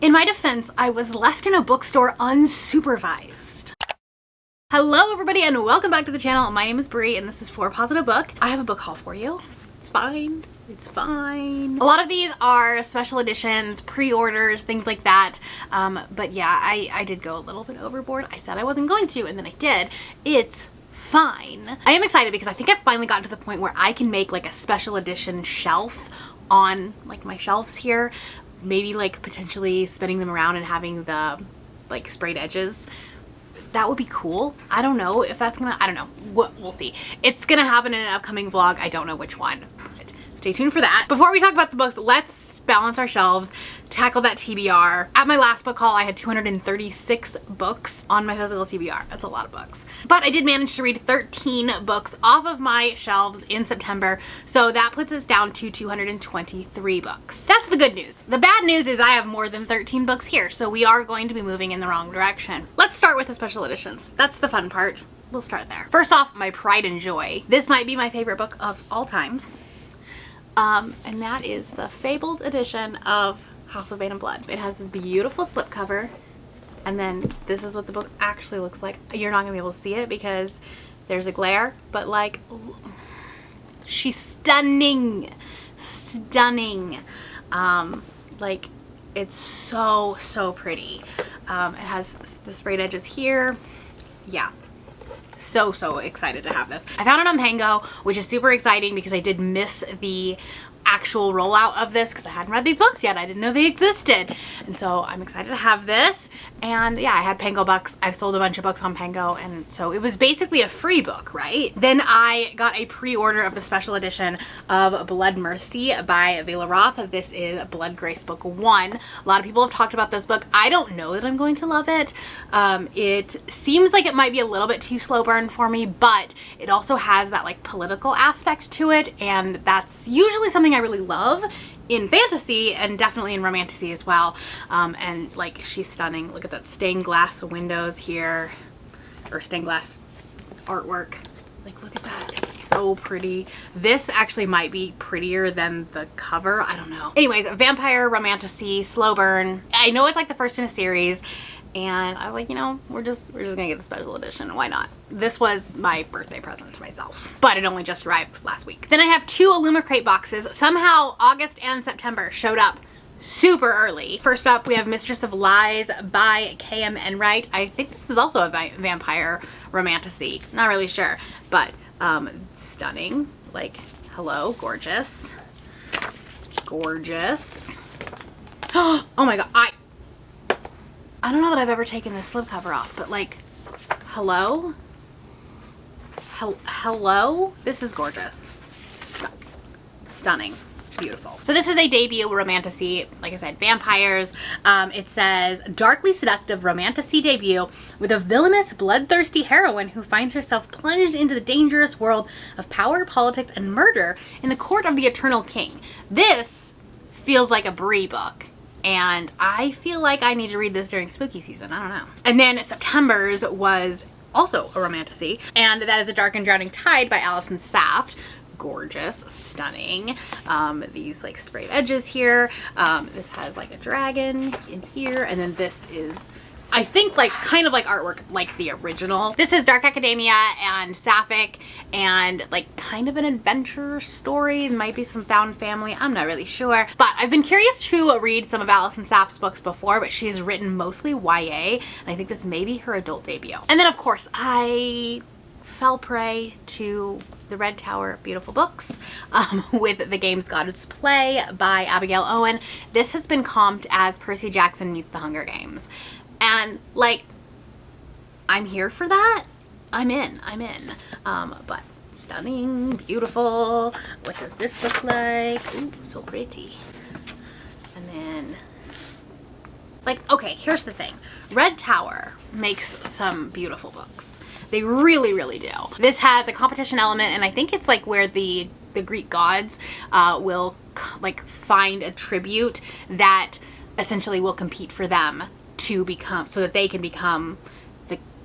In my defense, I was left in a bookstore unsupervised. Hello everybody and welcome back to the channel. My name is Brie and this is For Positive Book. I have a book haul for you. It's fine. It's fine. A lot of these are special editions, pre-orders, things like that. But yeah, I did go a little bit overboard. I said I wasn't going to and then I did. It's fine. I am excited because I think I've finally gotten to the point where I can make like a special edition shelf on like my shelves here. Maybe like potentially spinning them around and having the like sprayed edges. That would be cool. I don't know if that's gonna, I don't know. We'll see. It's gonna happen in an upcoming vlog. I don't know which one. But stay tuned for that. Before we talk about the books, let's balance our shelves, tackle that TBR. At my last book haul, I had 236 books on my physical TBR. That's a lot of books. But I did manage to read 13 books off of my shelves in September, so that puts us down to 223 books. That's the good news. The bad news is I have more than 13 books here, so we are going to be moving in the wrong direction. Let's start with the special editions. That's the fun part. We'll start there. First off, my pride and joy. This might be my favorite book of all time. And that is the Fabled edition of House of Bane and Blood. It has this beautiful slipcover, and then this is what the book actually looks like. You're not gonna be able to see it because there's a glare, but like, she's stunning, stunning. Like, it's so pretty. It has the sprayed edges here. Yeah. So excited to have this. I found it on Pango, which is super exciting because I did miss the actual rollout of this because I hadn't read these books yet. I didn't know they existed. And so I'm excited to have this. And yeah, I had Pango bucks. I've sold a bunch of books on Pango, and so it was basically a free book, right? Then I got a pre-order of the special edition of Blood Mercy by Vela Roth. This is Blood Grace Book 1. A lot of people have talked about this book. I don't know that I'm going to love it. It seems like it might be a little bit too slow burn for me, but it also has that like political aspect to it, and that's usually something I really love in fantasy and definitely in romantasy as well. And like, she's stunning. Look at that stained glass windows here, or stained glass artwork. Like, look at that. It's so pretty. This actually might be prettier than the cover. I don't know. Anyways, vampire romantasy, slow burn. I know it's like the first in a series, and I was like, you know, we're just gonna get the special edition. Why not? This was my birthday present to myself, but it only just arrived last week. Then I have two Illumicrate boxes. Somehow August and September showed up super early. First up, we have Mistress of Lies by K.M. Enright. I think this is also a vampire romantasy. Not really sure, but stunning. Like, hello, gorgeous. Gorgeous. Oh my god, I don't know that I've ever taken this slipcover off, but like, hello? Hello? This is gorgeous. Stunning. Beautiful. So this is a debut romantasy, like I said, vampires. It says, darkly seductive romantasy debut with a villainous, bloodthirsty heroine who finds herself plunged into the dangerous world of power, politics, and murder in the court of the Eternal King. This feels like a Brie book, and I feel like I need to read this during spooky season. I don't know. And then September's was also a romantasy, and that is A Dark and Drowning Tide by Alison Saft. Gorgeous, stunning. These like sprayed edges here. This has like a dragon in here, and then this is, I think, like kind of like artwork like the original. This is Dark Academia and Sapphic, and like kind of an adventure story. It might be some found family. I'm not really sure, but I've been curious to read some of Alison Saft's books before, but she's written mostly YA, and I think this may be her adult debut. And then of course I fell prey to The Red Tower Beautiful Books with The Game's God's Play by Abigail Owen. This has been comped as Percy Jackson meets The Hunger Games. And like, I'm here for that. I'm in. But stunning, beautiful. What does this look like? Ooh, so pretty. And then, like, okay, here's the thing. Red Tower makes some beautiful books. They really do. This has a competition element, and I think it's like where the Greek gods will like find a tribute that essentially will compete for them to become, so that they can become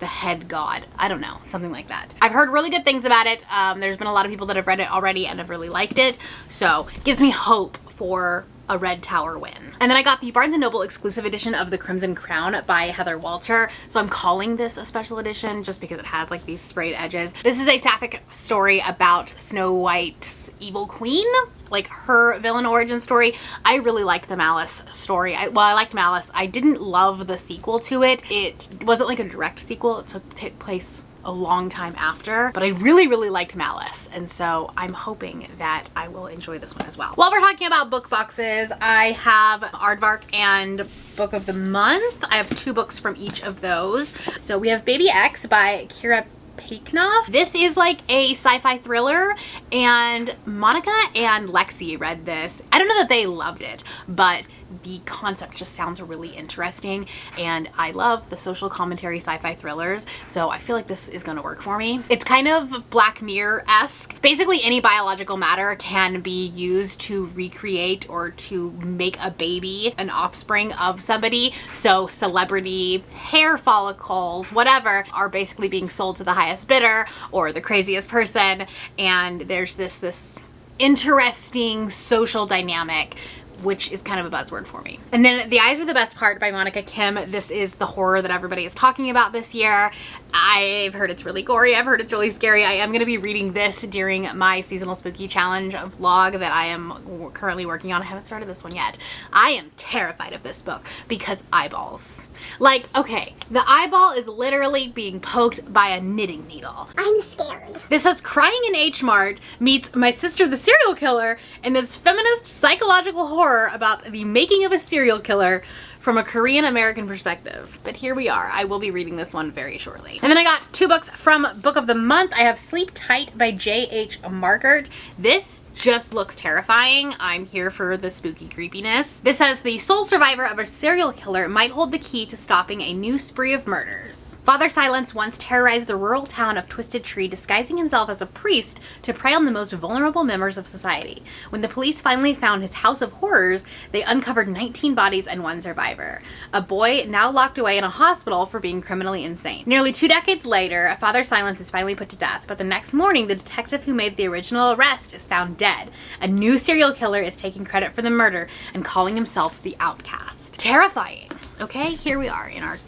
the head god. I don't know, something like that. I've heard really good things about it. There's been a lot of people that have read it already and have really liked it, so it gives me hope for a Red Tower win. And then I got the Barnes & Noble exclusive edition of The Crimson Crown by Heather Walter. So I'm calling this a special edition just because it has like these sprayed edges. This is a sapphic story about Snow White's evil queen, like her villain origin story. I really liked the Malice story. I liked Malice. I didn't love the sequel to it. It wasn't like a direct sequel. It took place a long time after, but I really liked Malice, and so I'm hoping that I will enjoy this one as well. While we're talking about book boxes, I have Aardvark and Book of the Month. I have 2 books from each of those. So we have Baby X by Kira Peiknoff. This is like a sci-fi thriller, and Monica and Lexi read this. I don't know that they loved it, but the concept just sounds really interesting, and I love the social commentary sci-fi thrillers, so I feel like this is going to work for me. It's kind of Black Mirror-esque. Basically, any biological matter can be used to recreate or to make a baby, an offspring of somebody. So celebrity hair follicles, whatever, are basically being sold to the highest bidder or the craziest person, and there's this interesting social dynamic, which is kind of a buzzword for me. And then The Eyes Are the Best Part by Monica Kim. This is the horror that everybody is talking about this year. I've heard it's really gory. I've heard it's really scary. I am going to be reading this during my seasonal spooky challenge vlog that I am currently working on. I haven't started this one yet. I am terrified of this book because eyeballs. Like, okay, the eyeball is literally being poked by a knitting needle. I'm scared. This says Crying in H Mart meets My Sister the Serial Killer in this feminist psychological horror about the making of a serial killer from a Korean American perspective. But here we are. I will be reading this one very shortly. And then I got 2 books from Book of the Month. I have Sleep Tight by J.H. Markert. This just looks terrifying. I'm here for the spooky creepiness. This says the sole survivor of a serial killer might hold the key to stopping a new spree of murders. Father Silence once terrorized the rural town of Twisted Tree, disguising himself as a priest to prey on the most vulnerable members of society. When the police finally found his house of horrors, they uncovered 19 bodies and 1 survivor. A boy now locked away in a hospital for being criminally insane. Nearly 2 decades later, Father Silence is finally put to death, but the next morning, the detective who made the original arrest is found dead. A new serial killer is taking credit for the murder and calling himself the Outcast. Terrifying. Okay, here we are in our,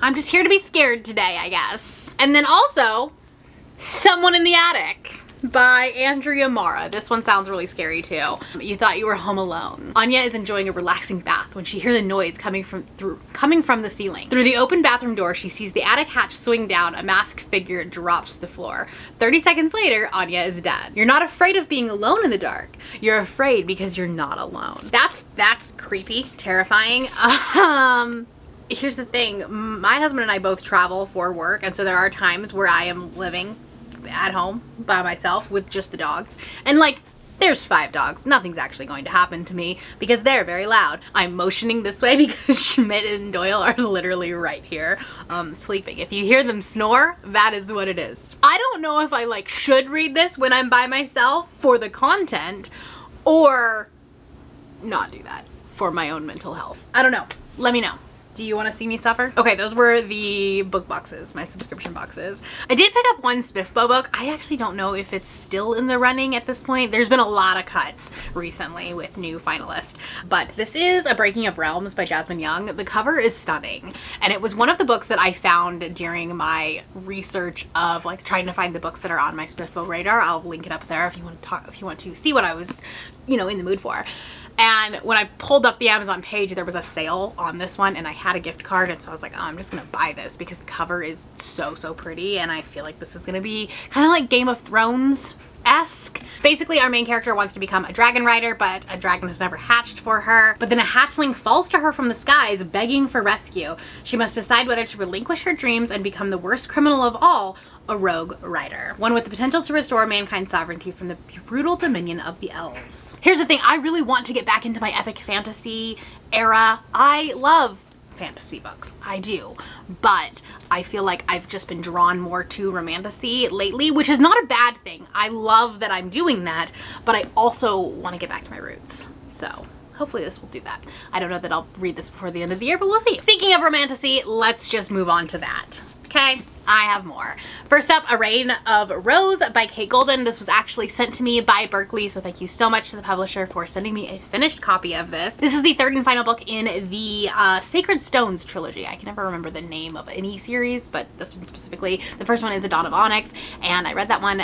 I'm just here to be scared today, I guess. And then also, Someone in the Attic by Andrea Mara. This one sounds really scary too. You thought you were home alone. Anya is enjoying a relaxing bath when she hears a noise coming from the ceiling. Through the open bathroom door, she sees the attic hatch swing down. A masked figure drops to the floor. 30 seconds later, Anya is dead. You're not afraid of being alone in the dark. You're afraid because you're not alone. That's creepy, terrifying. Here's the thing. My husband and I both travel for work, and so there are times where I am living at home by myself with just the dogs, and like there's 5 dogs. Nothing's actually going to happen to me because they're very loud. I'm motioning this way because Schmidt and Doyle are literally right here sleeping. If you hear them snore, that is what it is. I don't know if I like should read this when I'm by myself for the content or not do that for my own mental health. I don't know. Let me know. Do you want to see me suffer? Okay, those were the book boxes, my subscription boxes. I did pick up one Spiffbo book. I actually don't know if it's still in the running at this point. There's been a lot of cuts recently with new finalists, but this is A Breaking of Realms by Jasmine Young. The cover is stunning, and it was one of the books that I found during my research of like trying to find the books that are on my Spiffbo radar. I'll link it up there if you want to see what I was, in the mood for. And when I pulled up the Amazon page, there was a sale on this one, and I had a gift card, and so I was like, oh, I'm just gonna buy this because the cover is so pretty, and I feel like this is gonna be kind of like Game of Thrones-esque. Basically, our main character wants to become a dragon rider, but a dragon has never hatched for her. But then a hatchling falls to her from the skies, begging for rescue. She must decide whether to relinquish her dreams and become the worst criminal of all, a rogue rider. One with the potential to restore mankind's sovereignty from the brutal dominion of the elves. Here's the thing, I really want to get back into my epic fantasy era. I love fantasy books, I do, but I feel like I've just been drawn more to romantasy lately, which is not a bad thing. I love that I'm doing that, but I also want to get back to my roots. So hopefully this will do that. I don't know that I'll read this before the end of the year, but we'll see. Speaking of romantasy, let's just move on to that. Okay, I have more. First up, A Reign of Rose by Kate Golden. This was actually sent to me by Berkeley, so thank you so much to the publisher for sending me a finished copy of this. This is the third and final book in the Sacred Stones trilogy. I can never remember the name of any series, but this one specifically. The first one is A Dawn of Onyx, and I read that one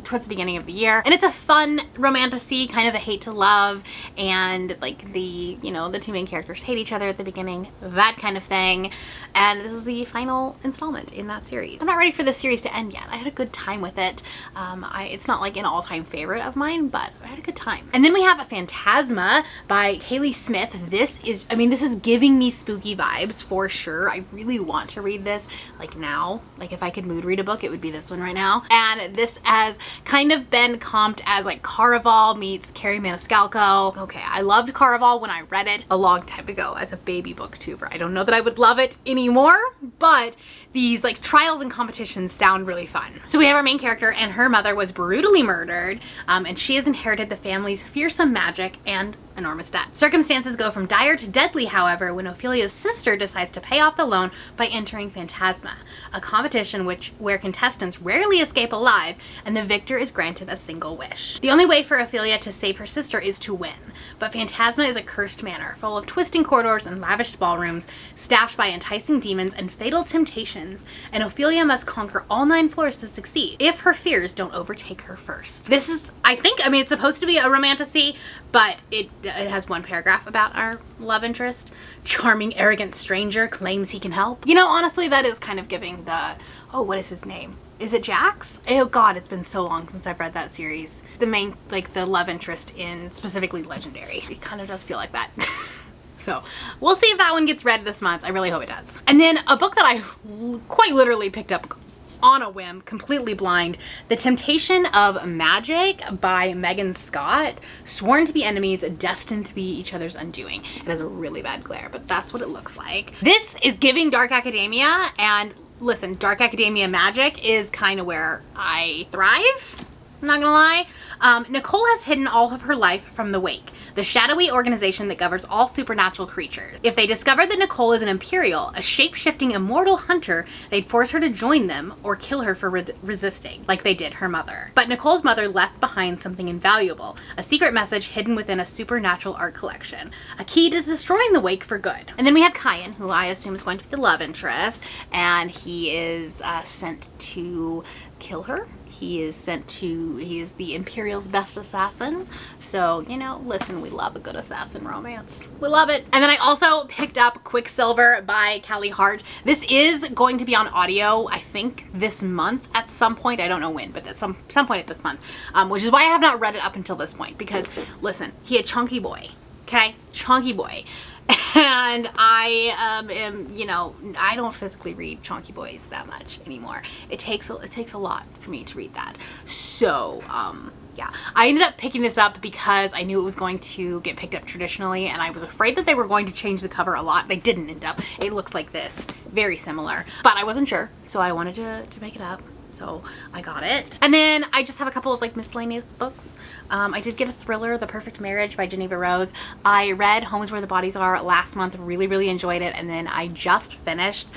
towards the beginning of the year. And it's a fun romantasy, kind of a hate to love, and like the two main characters hate each other at the beginning, that kind of thing. And this is the final installment in that series. I'm not ready for this series to end yet. I had a good time with it. It's not like an all-time favorite of mine, but I had a good time. And then we have Phantasma by Kaylee Smith. This is giving me spooky vibes for sure. I really want to read this like now. Like if I could mood read a book, it would be this one right now. And this has kind of been comped as like Caraval meets Carrie Maniscalco. Okay, I loved Caraval when I read it a long time ago as a baby booktuber. I don't know that I would love it anymore, but these like trials and competitions sound really fun. So we have our main character, and her mother was brutally murdered, and she has inherited the family's fearsome magic and enormous debt. Circumstances go from dire to deadly, however, when Ophelia's sister decides to pay off the loan by entering Phantasma, a competition where contestants rarely escape alive, and the victor is granted a single wish. The only way for Ophelia to save her sister is to win, but Phantasma is a cursed manor, full of twisting corridors and lavish ballrooms, staffed by enticing demons and fatal temptations, and Ophelia must conquer all 9 floors to succeed, if her fears don't overtake her first. This is, I mean, it's supposed to be a romantasy, but it has one paragraph about our love interest. Charming, arrogant stranger claims he can help. You know, honestly, that is kind of giving the, oh, what is his name? Is it Jax? Oh god, it's been so long since I've read that series. The main, like the love interest in specifically Legendary. It kind of does feel like that. So we'll see if that one gets read this month. I really hope it does. And then a book that I quite literally picked up on a whim, completely blind, The Temptation of Magic by Megan Scott. Sworn to be enemies, destined to be each other's undoing. It has a really bad glare, but that's what it looks like. This is giving Dark Academia, and listen, Dark Academia magic is kind of where I thrive. I'm not gonna lie. Nicole has hidden all of her life from the Wake, the shadowy organization that governs all supernatural creatures. If they discovered that Nicole is an Imperial, a shape-shifting immortal hunter, they'd force her to join them or kill her for resisting, like they did her mother. But Nicole's mother left behind something invaluable, a secret message hidden within a supernatural art collection, a key to destroying the Wake for good. And then we have Kyan, who I assume is going to be the love interest, and he is sent to kill her. He is the Imperial's best assassin. So, you know, listen, we love a good assassin romance. We love it. And then I also picked up Quicksilver by Callie Hart. This is going to be on audio, I think, this month at some point. I don't know when, but at some point at this month. Which is why I have not read it up until this point. Because, listen, he a chunky boy. Okay? Chunky boy. And I am, you know, I don't physically read chunky boys that much anymore. It takes a lot for me to read that. So, yeah, I ended up picking this up because I knew it was going to get picked up traditionally, and I was afraid that they were going to change the cover a lot. They didn't end up. It looks like this, very similar, but I wasn't sure, so I wanted to pick it up. So I got it. And then I just have a couple of like miscellaneous books. I did get a thriller, The Perfect Marriage by Geneva Rose. I read Homes Where the Bodies Are last month, really enjoyed it. And then I just finished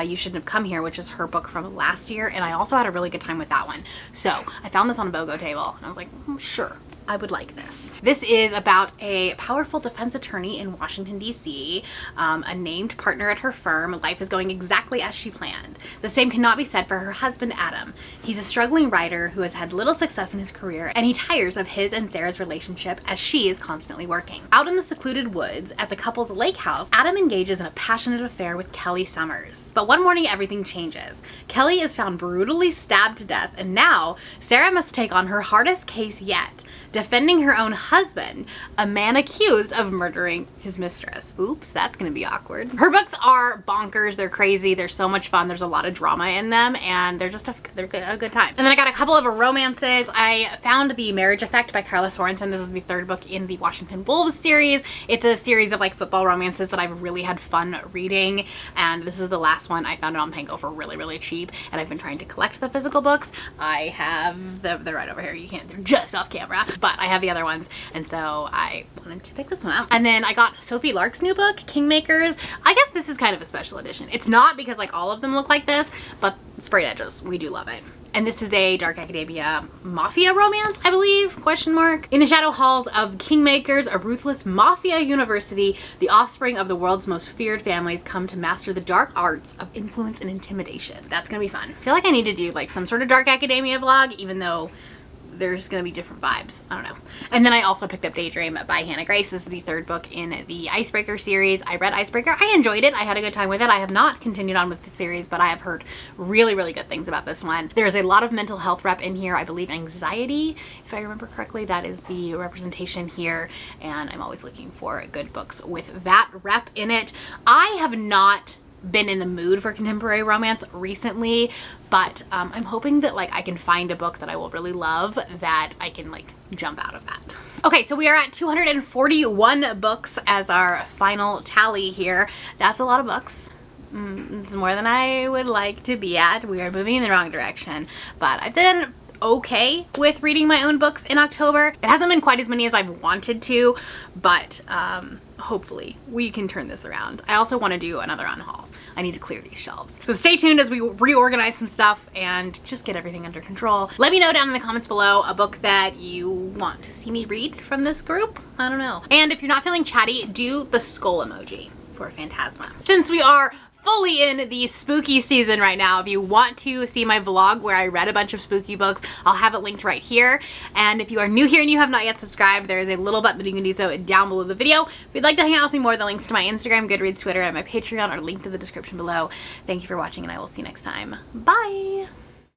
You Shouldn't Have Come Here, which is her book from last year. And I also had a really good time with that one. So I found this on a BOGO table and I was like, sure, I would like this. This is about a powerful defense attorney in Washington, D.C., a named partner at her firm. Life is going exactly as she planned. The same cannot be said for her husband, Adam. He's a struggling writer who has had little success in his career, and he tires of his and Sarah's relationship as she is constantly working. Out in the secluded woods at the couple's lake house, Adam engages in a passionate affair with Kelly Summers. But one morning, everything changes. Kelly is found brutally stabbed to death, and now Sarah must take on her hardest case yet, defending her own husband, a man accused of murdering his mistress. Oops, that's gonna be awkward. Her books are bonkers, they're crazy, they're so much fun, there's a lot of drama in them, and they're just a good time. And then I got a couple of romances. I found The Marriage Effect by Carla Sorensen. This is the third book in the Washington Wolves series. It's a series of like football romances that I've really had fun reading, and this is the last one. I found it on Pango for really cheap, and I've been trying to collect the physical books. I have they're right over here. You can't, they're just off camera. but I have the other ones, and so I wanted to pick this one out. And then I got Sophie Lark's new book, Kingmakers. I guess this is kind of a special edition. It's not because like all of them look like this, but sprayed edges, we do love it. And this is a dark academia mafia romance, I believe, question mark. In the shadow halls of Kingmakers, a ruthless mafia university, the offspring of the world's most feared families come to master the dark arts of influence and intimidation. That's gonna be fun. I feel like I need to do like some sort of dark academia vlog, even though there's gonna be different vibes. I don't know. And then I also picked up Daydream by Hannah Grace. This is the third book in the Icebreaker series. I read Icebreaker. I enjoyed it. I had a good time with it. I have not continued on with the series, but I have heard really, really good things about this one. There's a lot of mental health rep in here. I believe anxiety, if I remember correctly, that is the representation here. And I'm always looking for good books with that rep in it. I have not been in the mood for contemporary romance recently, but I'm hoping that like I can find a book that I will really love that I can like jump out of that. Okay, so we are at 241 books as our final tally here. That's a lot of books. It's more than I would like to be at. We are moving in the wrong direction, but I've done okay with reading my own books in October. It hasn't been quite as many as I've wanted to, but hopefully we can turn this around. I also want to do another unhaul. I need to clear these shelves. So stay tuned as we reorganize some stuff and just get everything under control. Let me know down in the comments below a book that you want to see me read from this group. I don't know. And if you're not feeling chatty, do the skull emoji for Phantasma. Since we are fully in the spooky season right now, if you want to see my vlog where I read a bunch of spooky books, I'll have it linked right here. And if you are new here and you have not yet subscribed, there is a little button that you can do so down below the video. If you'd like to hang out with me more, the links to my Instagram, Goodreads, Twitter, and my Patreon are linked in the description below. Thank you for watching, and I will see you next time. Bye!